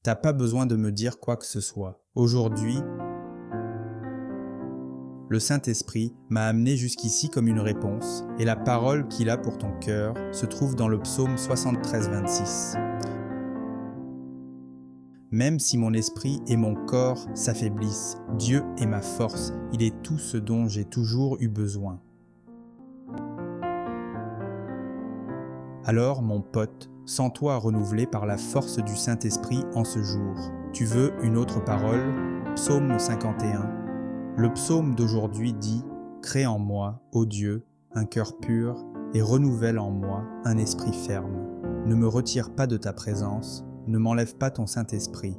T'as pas besoin de me dire quoi que ce soit. Aujourd'hui, le Saint-Esprit m'a amené jusqu'ici comme une réponse, et la parole qu'il a pour ton cœur se trouve dans le psaume 73, 26. Même si mon esprit et mon corps s'affaiblissent, Dieu est ma force, il est tout ce dont j'ai toujours eu besoin. Alors, mon pote, sens-toi renouvelé par la force du Saint-Esprit en ce jour. Tu veux une autre parole? Psaume 51. Le psaume d'aujourd'hui dit « Crée en moi, ô Dieu, un cœur pur et renouvelle en moi un esprit ferme. Ne me retire pas de ta présence, ne m'enlève pas ton Saint-Esprit. »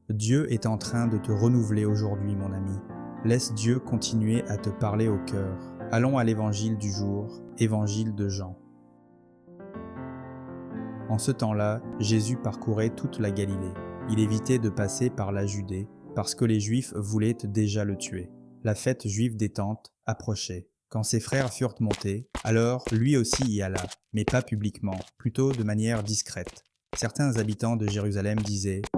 Dieu est en train de te renouveler aujourd'hui, mon ami. Laisse Dieu continuer à te parler au cœur. Allons à l'évangile du jour, évangile de Jean. En ce temps-là, Jésus parcourait toute la Galilée. Il évitait de passer par la Judée, parce que les Juifs voulaient déjà le tuer. La fête juive des Tentes approchait. Quand ses frères furent montés, alors lui aussi y alla, mais pas publiquement, plutôt de manière discrète. Certains habitants de Jérusalem disaient «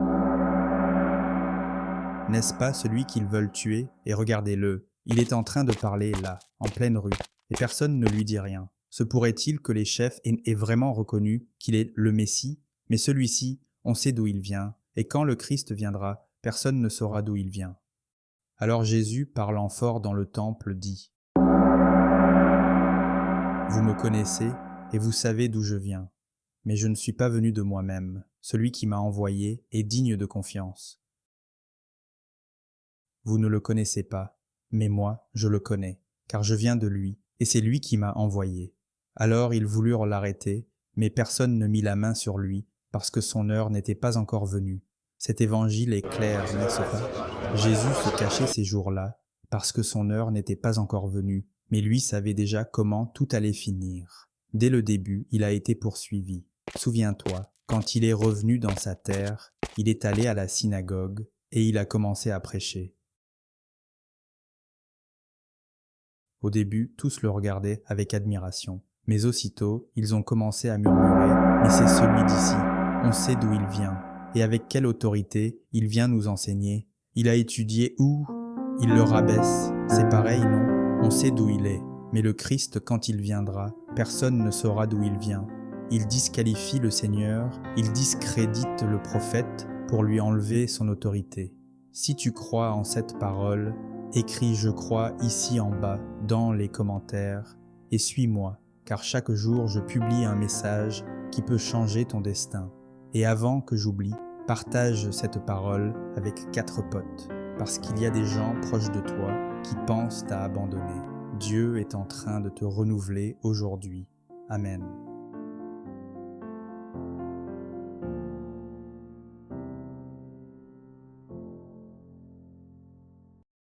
N'est-ce pas celui qu'ils veulent tuer? Et regardez-le, il est en train de parler là, en pleine rue, et personne ne lui dit rien. Se pourrait-il que les chefs aient vraiment reconnu qu'il est le Messie? Mais celui-ci, on sait d'où il vient, et quand le Christ viendra, personne ne saura d'où il vient. » Alors Jésus, parlant fort dans le temple, dit « Vous me connaissez, et vous savez d'où je viens. Mais je ne suis pas venu de moi-même. Celui qui m'a envoyé est digne de confiance. Vous ne le connaissez pas, mais moi, je le connais, car je viens de lui, et c'est lui qui m'a envoyé. » Alors ils voulurent l'arrêter, mais personne ne mit la main sur lui, parce que son heure n'était pas encore venue. Cet évangile est clair, n'est-ce pas? Jésus se cachait ces jours-là, parce que son heure n'était pas encore venue, mais lui savait déjà comment tout allait finir. Dès le début, il a été poursuivi. Souviens-toi, quand il est revenu dans sa terre, il est allé à la synagogue, et il a commencé à prêcher. Au début, tous le regardaient avec admiration. Mais aussitôt, ils ont commencé à murmurer « Mais c'est celui d'ici, on sait d'où il vient, et avec quelle autorité il vient nous enseigner. Il a étudié où? Il le rabaisse, c'est pareil, non? On sait d'où il est, mais le Christ, quand il viendra, personne ne saura d'où il vient. Il disqualifie le Seigneur, il discrédite le prophète pour lui enlever son autorité. Si tu crois en cette parole, écris « Je crois » ici en bas, dans les commentaires, et suis-moi. Car chaque jour je publie un message qui peut changer ton destin. Et avant que j'oublie, partage cette parole avec 4 potes, parce qu'il y a des gens proches de toi qui pensent à abandonner. Dieu est en train de te renouveler aujourd'hui. Amen.